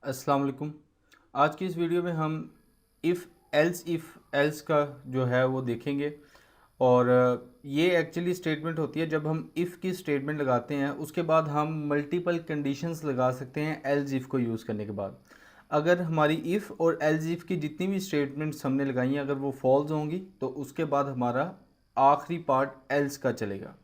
अस्सलाम वालेकुम। आज की इस वीडियो में हम इफ़ एल्स का जो है वो देखेंगे। और ये एक्चुअली स्टेटमेंट होती है जब हम इफ़ की स्टेटमेंट लगाते हैं उसके बाद हम मल्टीपल कंडीशंस लगा सकते हैं एल्स इफ़ को यूज़ करने के बाद। अगर हमारी इफ़ और एल्स इफ़ की जितनी भी स्टेटमेंट्स हमने लगाई हैं अगर वो फॉल्स होंगी तो उसके बाद हमारा आखिरी पार्ट एल्स का चलेगा।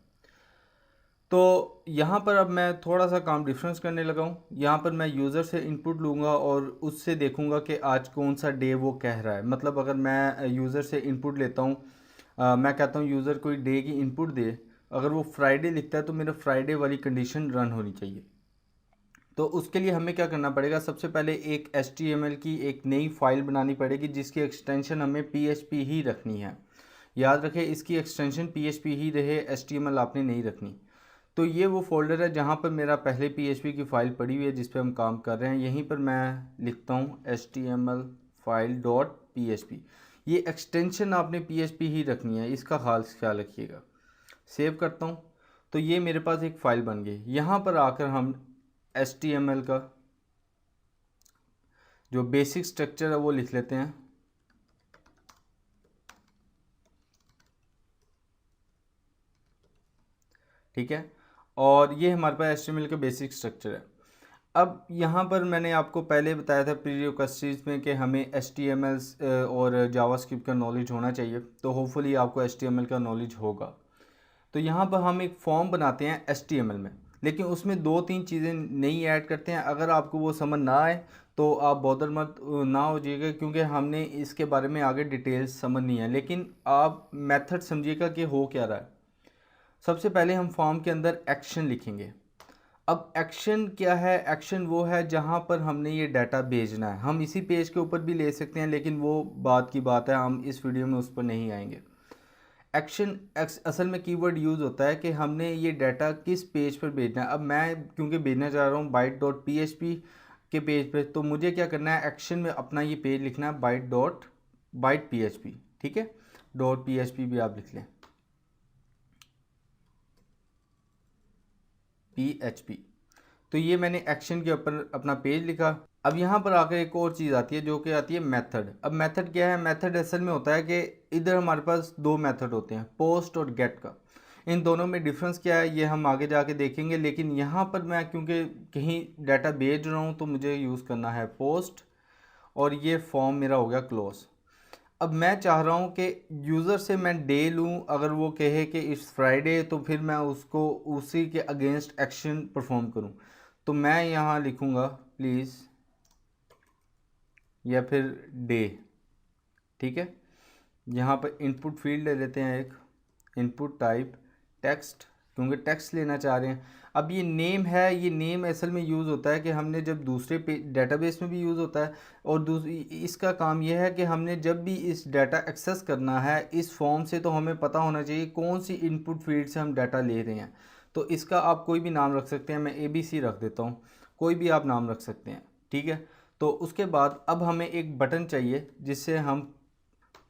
तो यहाँ पर अब मैं थोड़ा सा काम डिफरेंस करने लगा हूँ। यहाँ पर मैं यूज़र से इनपुट लूँगा और उससे देखूँगा कि आज कौन सा डे वो कह रहा है। मतलब अगर मैं यूज़र से इनपुट लेता हूँ, मैं कहता हूँ यूज़र कोई डे की इनपुट दे, अगर वो फ्राइडे लिखता है तो मेरा फ्राइडे वाली कंडीशन रन होनी चाहिए। तो उसके लिए हमें क्या करना पड़ेगा, सबसे पहले एक HTML की एक नई फाइल बनानी पड़ेगी जिसकी एक्सटेंशन हमें PHP ही रखनी है। याद रखें इसकी एक्सटेंशन PHP ही रहे, HTML आपने नहीं रखनी। तो ये वो फोल्डर है जहाँ पर मेरा पहले PHP की फ़ाइल पड़ी हुई है जिस पे हम काम कर रहे हैं। यहीं पर मैं लिखता हूँ HTML फाइल डॉट PHP। ये एक्सटेंशन आपने PHP ही रखनी है, इसका खास ख्याल रखिएगा। सेव करता हूँ तो ये मेरे पास एक फ़ाइल बन गई। यहाँ पर आकर हम HTML का जो बेसिक स्ट्रक्चर है वो लिख लेते हैं। ठीक है, और ये हमारे पास HTML का बेसिक स्ट्रक्चर है। अब यहाँ पर मैंने आपको पहले बताया था प्रीरिक्विजिट्स में कि हमें HTML और जावास्क्रिप्ट का नॉलेज होना चाहिए, तो होपफुली आपको HTML का नॉलेज होगा। तो यहाँ पर हम एक फॉर्म बनाते हैं HTML में, लेकिन उसमें दो तीन चीज़ें नई ऐड करते हैं। अगर आपको वो समझ ना आए तो आप बॉदर मत ना हो जाइएगा, क्योंकि हमने इसके बारे में आगे डिटेल्स समझनी है। लेकिन आप मेथड समझिएगा कि हो क्या रहा है। सबसे पहले हम फॉर्म के अंदर एक्शन लिखेंगे। अब एक्शन क्या है? एक्शन वो है जहाँ पर हमने ये डाटा भेजना है। हम इसी पेज के ऊपर भी ले सकते हैं, लेकिन वो बात की बात है, हम इस वीडियो में उस पर नहीं आएंगे। एक्शन असल में कीवर्ड यूज़ होता है कि हमने ये डाटा किस पेज पर भेजना है। अब मैं क्योंकि भेजना चाह रहा हूँ बाइट डॉट PHP के पेज पर, तो मुझे क्या करना है, एक्शन में अपना ये पेज लिखना है बाइट PHP। ठीक है, डॉट PHP भी आप लिख लें, PHP। तो ये मैंने एक्शन के ऊपर अपना पेज लिखा। अब यहाँ पर आकर एक और चीज़ आती है जो कि आती है मेथड। अब मेथड क्या है? मेथड असल में होता है कि इधर हमारे पास दो मेथड होते हैं, पोस्ट और गेट का। इन दोनों में डिफरेंस क्या है ये हम आगे जाके देखेंगे, लेकिन यहाँ पर मैं क्योंकि कहीं डाटा भेज रहा हूँ तो मुझे यूज़ करना है पोस्ट, और ये फॉर्म मेरा हो गया क्लोज। अब मैं चाह रहा हूँ कि यूज़र से मैं डे लूँ, अगर वो कहे कि इट्स फ्राइडे तो फिर मैं उसको उसी के अगेंस्ट एक्शन परफॉर्म करूँ। तो मैं यहाँ लिखूँगा प्लीज़ या फिर डे। ठीक है, यहाँ पर इनपुट फील्ड ले लेते हैं एक, इनपुट टाइप टेक्स्ट, क्योंकि टेक्स्ट लेना चाह रहे हैं। अब ये नेम है, ये नेम असल में यूज़ होता है कि हमने जब दूसरे पे डेटाबेस में भी यूज़ होता है, और दूसरी इसका काम यह है कि हमने जब भी इस डाटा एक्सेस करना है इस फॉर्म से, तो हमें पता होना चाहिए कौन सी इनपुट फील्ड से हम डाटा ले रहे हैं। तो इसका आप कोई भी नाम रख सकते हैं, मैं ABC रख देता हूँ, कोई भी आप नाम रख सकते हैं। ठीक है, तो उसके बाद अब हमें एक बटन चाहिए जिससे हम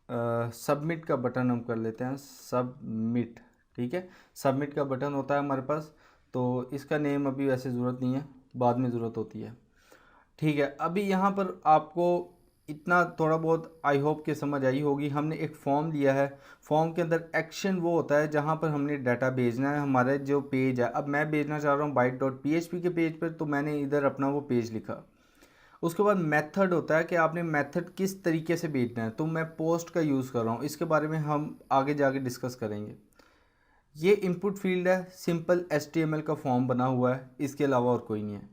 सबमिट का बटन हम कर लेते हैं, सबमिट। ठीक है, सबमिट का बटन होता है हमारे पास, तो इसका नेम अभी वैसे ज़रूरत नहीं है, बाद में ज़रूरत होती है। ठीक है, अभी यहाँ पर आपको इतना थोड़ा बहुत आई होप के समझ आई होगी। हमने एक फॉर्म लिया है, फॉर्म के अंदर एक्शन वो होता है जहाँ पर हमने डाटा भेजना है। हमारा जो पेज है, अब मैं भेजना चाह रहा हूँ बाइट डॉट PHP के पेज पर, तो मैंने इधर अपना वो पेज लिखा। उसके बाद मेथड होता है कि आपने मेथड किस तरीके से भेजना है, तो मैं पोस्ट का यूज़ कर रहा हूँ, इसके बारे में हम आगे जाके डिस्कस करेंगे। ये इनपुट फील्ड है, सिंपल HTML का फॉर्म बना हुआ है, इसके अलावा और कोई नहीं है।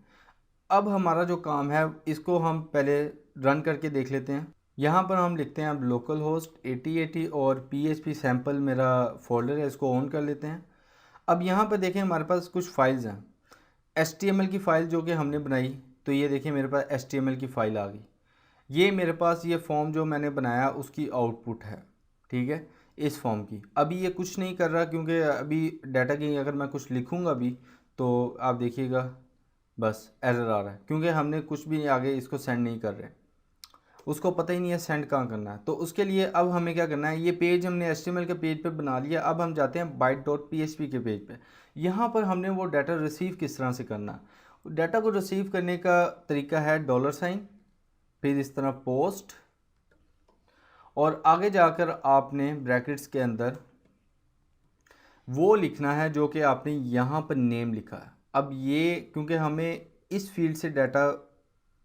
अब हमारा जो काम है इसको हम पहले रन करके देख लेते हैं। यहाँ पर हम लिखते हैं अब लोकल होस्ट 8080 और PHP सैम्पल मेरा फोल्डर है, इसको ऑन कर लेते हैं। अब यहाँ पर देखें हमारे पास कुछ फाइल्स हैं, HTML की फ़ाइल जो कि हमने बनाई, तो ये देखिए मेरे पास HTML की फ़ाइल आ गई। ये मेरे पास ये फॉर्म जो मैंने बनाया उसकी आउटपुट है। ठीक है, इस फॉर्म की अभी ये कुछ नहीं कर रहा, क्योंकि अभी डाटा की अगर मैं कुछ लिखूँगा भी तो आप देखिएगा बस एरर आ रहा है, क्योंकि हमने कुछ भी आगे इसको सेंड नहीं कर रहे, उसको पता ही नहीं है सेंड कहाँ करना है। तो उसके लिए अब हमें क्या करना है, ये पेज हमने HTML के पेज पे बना लिया। अब हम जाते हैं बाइट डॉट PHP के पेज पे। यहाँ पर हमने वो डाटा रिसीव किस तरह से करना है डाटा को रिसीव करने का तरीका है $, फिर इस तरह पोस्ट, और आगे जाकर आपने ब्रैकेट्स के अंदर वो लिखना है जो कि आपने यहाँ पर नेम लिखा है। अब ये क्योंकि हमें इस फील्ड से डाटा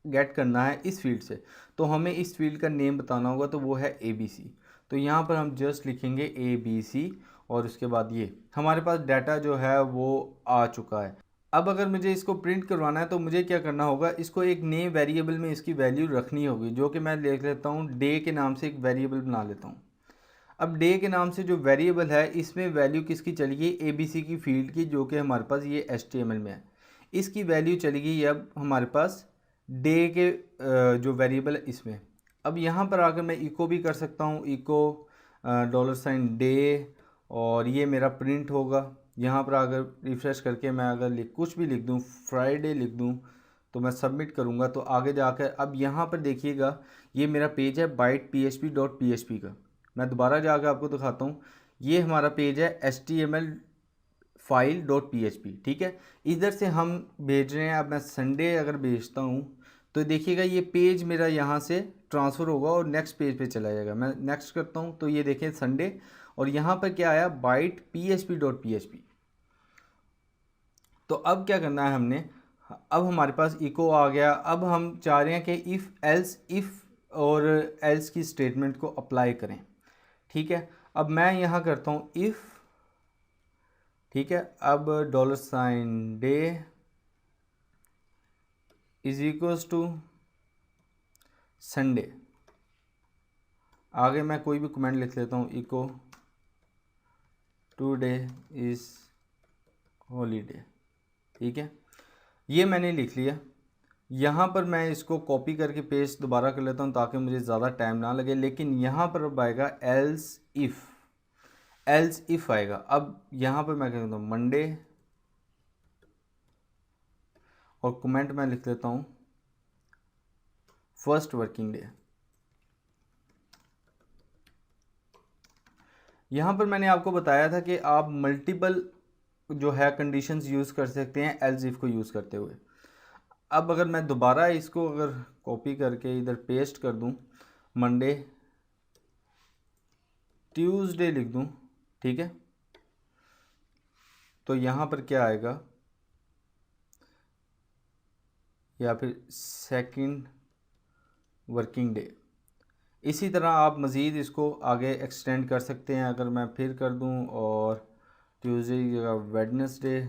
गेट करना है, इस फील्ड से, तो हमें इस फील्ड का नेम बताना होगा, तो वो है ABC। तो यहाँ पर हम जस्ट लिखेंगे ABC और उसके बाद ये हमारे पास डाटा जो है वो आ चुका है। अब अगर मुझे इसको प्रिंट करवाना है तो मुझे क्या करना होगा, इसको एक नए वेरिएबल में इसकी वैल्यू रखनी होगी, जो कि मैं लिख लेता हूँ डे के नाम से एक वेरिएबल बना लेता हूँ। अब डे के नाम से जो वेरिएबल है इसमें वैल्यू किसकी चलेगी, ABC की फील्ड की, जो कि हमारे पास ये HTML में है, इसकी वैल्यू चलेगी अब हमारे पास डे के जो वेरिएबल है इसमें। अब यहाँ पर आकर मैं इको भी कर सकता हूँ, इको $डे, और ये मेरा प्रिंट होगा। यहाँ पर अगर रिफ़्रेश करके मैं अगर कुछ भी लिख दूँ, फ्राइडे लिख दूँ, तो मैं सबमिट करूँगा तो आगे जाकर अब यहाँ पर देखिएगा ये मेरा पेज है bytepsp.php का। मैं दोबारा जाकर आपको दिखाता हूँ, ये हमारा पेज है HTML file.php, ठीक है। इधर से हम भेज रहे हैं। अब मैं संडे अगर भेजता हूँ तो देखिएगा ये पेज मेरा यहाँ से ट्रांसफ़र होगा और नेक्स्ट पेज पे चला जाएगा। मैं नेक्स्ट करता हूँ तो ये देखें संडे, और यहाँ पर क्या आया, bytepsp.php। तो अब क्या करना है हमने, अब हमारे पास इको आ गया। अब हम चाह रहे हैं कि इफ़ और एल्स की स्टेटमेंट को अप्लाई करें, ठीक है। अब मैं यहाँ करता हूँ इफ़, ठीक है। अब $day is equals to Sunday, आगे मैं कोई भी कमेंट लिख लेता हूँ, इको टुडे इज़ हॉलीडे, ठीक है। ये मैंने लिख लिया। यहाँ पर मैं इसको कॉपी करके पेस्ट दोबारा कर लेता हूँ ताकि मुझे ज़्यादा टाइम ना लगे। लेकिन यहाँ पर अब आएगा एल्स इफ़ आएगा। अब यहाँ पर मैं कहता हूँ मंडे, और कमेंट मैं लिख लेता हूँ फर्स्ट वर्किंग डे। यहाँ पर मैंने आपको बताया था कि आप मल्टीपल जो है कंडीशंस यूज़ कर सकते हैं एल्स इफ़ को यूज़ करते हुए। अब अगर मैं दोबारा इसको अगर कॉपी करके इधर पेस्ट कर दूं, मंडे ट्यूसडे लिख दूं, ठीक है, तो यहाँ पर क्या आएगा, या फिर सेकंड वर्किंग डे। इसी तरह आप मज़ीद इसको आगे एक्सटेंड कर सकते हैं। अगर मैं फिर कर दूं और ट्यूसडे की जगह वेडनेसडे,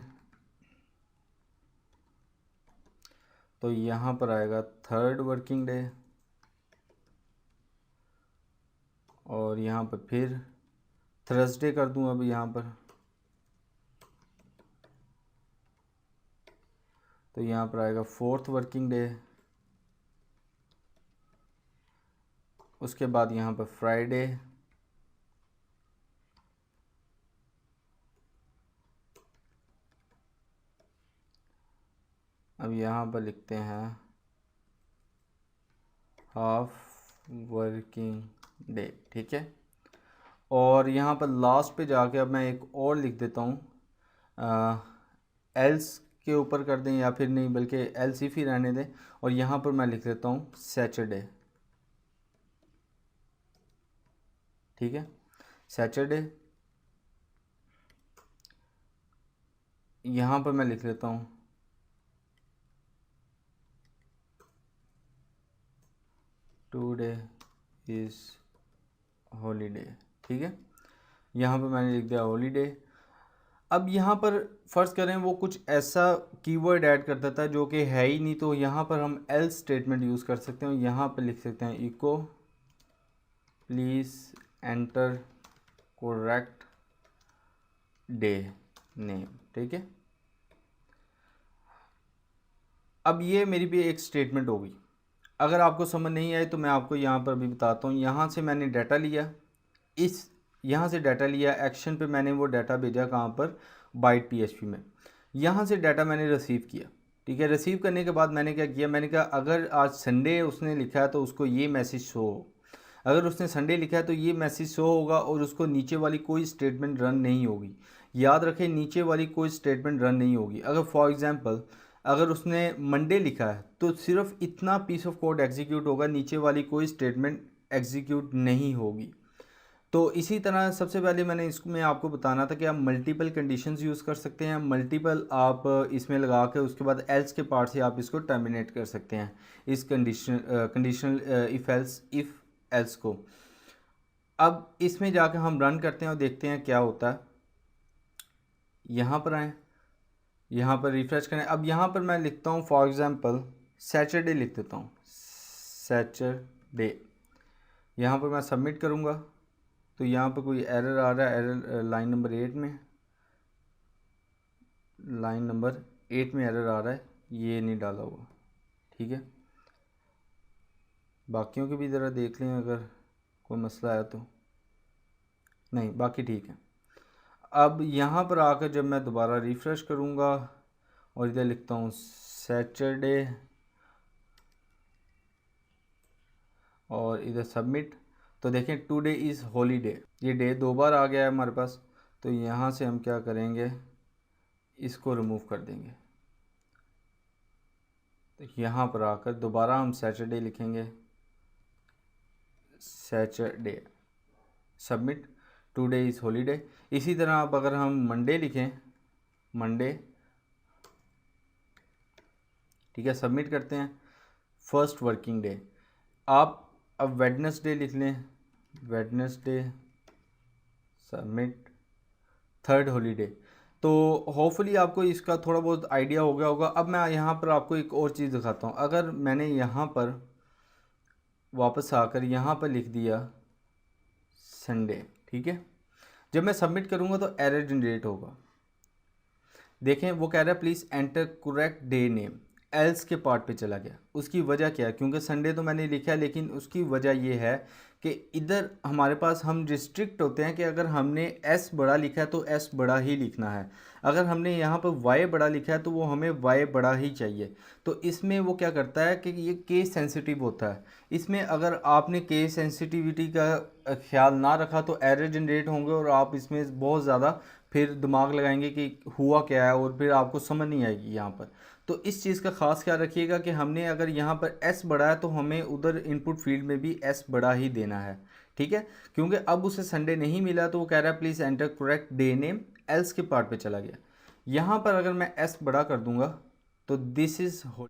तो यहाँ पर आएगा थर्ड वर्किंग डे, और यहाँ पर फिर थर्सडे कर दूं अब यहाँ पर, तो यहाँ पर आएगा फोर्थ वर्किंग डे। उसके बाद यहाँ पर फ्राइडे, अब यहाँ पर लिखते हैं हाफ वर्किंग डे, ठीक है। और यहाँ पर लास्ट पे जाके अब मैं एक और लिख देता हूँ, एल्स के ऊपर कर दें या फिर नहीं, बल्कि एल्स इफ ही रहने दें, और यहाँ पर मैं लिख देता हूँ सैटरडे, ठीक है, सैटरडे। यहाँ पर मैं लिख लेता हूँ टुडे इज़ हॉलीडे, ठीक है। यहाँ पर मैंने लिख दिया हॉलीडे। अब यहाँ पर फ़र्ज़ करें वो कुछ ऐसा कीवर्ड ऐड कर देता है जो कि है ही नहीं, तो यहाँ पर हम एल्स स्टेटमेंट यूज़ कर सकते हैं। यहाँ पर लिख सकते हैं echo please enter correct day name, ठीक है। अब ये मेरी भी एक स्टेटमेंट होगी। अगर आपको समझ नहीं आए तो मैं आपको यहाँ पर भी बताता हूँ। यहाँ से मैंने डाटा लिया, यहाँ से डाटा लिया, एक्शन पे मैंने वो डाटा भेजा कहाँ पर, बाइट PHP में। यहाँ से डाटा मैंने रिसीव किया, ठीक है। रिसीव करने के बाद मैंने क्या किया, मैंने कहा अगर आज संडे उसने लिखा है तो उसको ये मैसेज शो हो, अगर उसने संडे लिखा है तो ये मैसेज शो होगा, और उसको नीचे वाली कोई स्टेटमेंट रन नहीं होगी। याद रखें, नीचे वाली कोई स्टेटमेंट रन नहीं होगी। अगर फॉर एग्ज़ाम्पल अगर उसने मंडे लिखा है तो सिर्फ इतना पीस ऑफ कोड एग्जीक्यूट होगा, नीचे वाली कोई स्टेटमेंट एग्जीक्यूट नहीं होगी। तो इसी तरह सबसे पहले मैंने इसमें आपको बताना था कि आप मल्टीपल कंडीशंस यूज़ कर सकते हैं, मल्टीपल आप इसमें लगा के उसके बाद एल्स के पार्ट से आप इसको टर्मिनेट कर सकते हैं, इस कंडीशनल इफ़ एल्स को। अब इसमें जाकर हम रन करते हैं और देखते हैं क्या होता है। यहाँ पर आएँ, यहाँ पर रिफ़्रेश करें। अब यहाँ पर मैं लिखता हूँ फॉर एग्ज़ाम्पल सैटरडे लिख देता हूँ, सैटरडे। यहाँ पर मैं सबमिट करूँगा तो यहाँ पर कोई एरर आ रहा है, एरर लाइन नंबर 8 में, लाइन नंबर 8 में एरर आ रहा है, ये नहीं डाला हुआ। ठीक है, बाकियों के भी ज़रा देख लें अगर कोई मसला आया तो। नहीं, बाकी ठीक है। अब यहाँ पर आकर जब मैं दोबारा रिफ़्रेश करूँगा और इधर लिखता हूँ सैटरडे और इधर सबमिट, तो देखें टुडे इज़ हॉलीडे, ये डे 2 बार आ गया है हमारे पास। तो यहाँ से हम क्या करेंगे, इसको रिमूव कर देंगे। तो यहाँ पर आकर दोबारा हम सैटरडे लिखेंगे, Saturday, submit, today is holiday. इसी तरह अब अगर हम मंडे लिखें, मंडे, ठीक है, सबमिट करते हैं, फर्स्ट वर्किंग डे। आप अब वेडनेसडे लिख लें, वेडनेसडे, सबमिट, थर्ड हॉलीडे। तो होपफुली आपको इसका थोड़ा बहुत आइडिया हो गया होगा। अब मैं यहाँ पर आपको एक और चीज़ दिखाता हूँ। अगर मैंने यहाँ पर वापस आकर यहाँ पर लिख दिया संडे, ठीक है, जब मैं सबमिट करूँगा तो एरर जनरेट होगा। देखें वो कह रहा है please enter correct day name, else के पार्ट पे चला गया। उसकी वजह क्या है, क्योंकि संडे तो मैंने लिखा है, लेकिन उसकी वजह ये है कि इधर हमारे पास हम रिस्ट्रिक्ट होते हैं कि अगर हमने एस बड़ा लिखा है तो एस बड़ा ही लिखना है, अगर हमने यहाँ पर वाई बड़ा लिखा है तो वो हमें वाई बड़ा ही चाहिए। तो इसमें वो क्या करता है कि ये केस सेंसिटिव होता है। इसमें अगर आपने केस सेंसिटिविटी का ख्याल ना रखा तो एरर जनरेट होंगे और आप इसमें बहुत ज़्यादा फिर दिमाग लगाएंगे कि हुआ क्या है और फिर आपको समझ नहीं आएगी यहाँ पर। तो इस चीज़ का ख़ास ख्याल रखिएगा कि हमने अगर यहाँ पर एस बढ़ा है तो हमें उधर इनपुट फील्ड में भी एस बढ़ा ही देना है। ठीक है, क्योंकि अब उसे संडे नहीं मिला तो वो कह रहा है please enter correct day name, else के पार्ट पे चला गया। यहाँ पर अगर मैं एस बड़ा कर दूंगा तो दिस इज़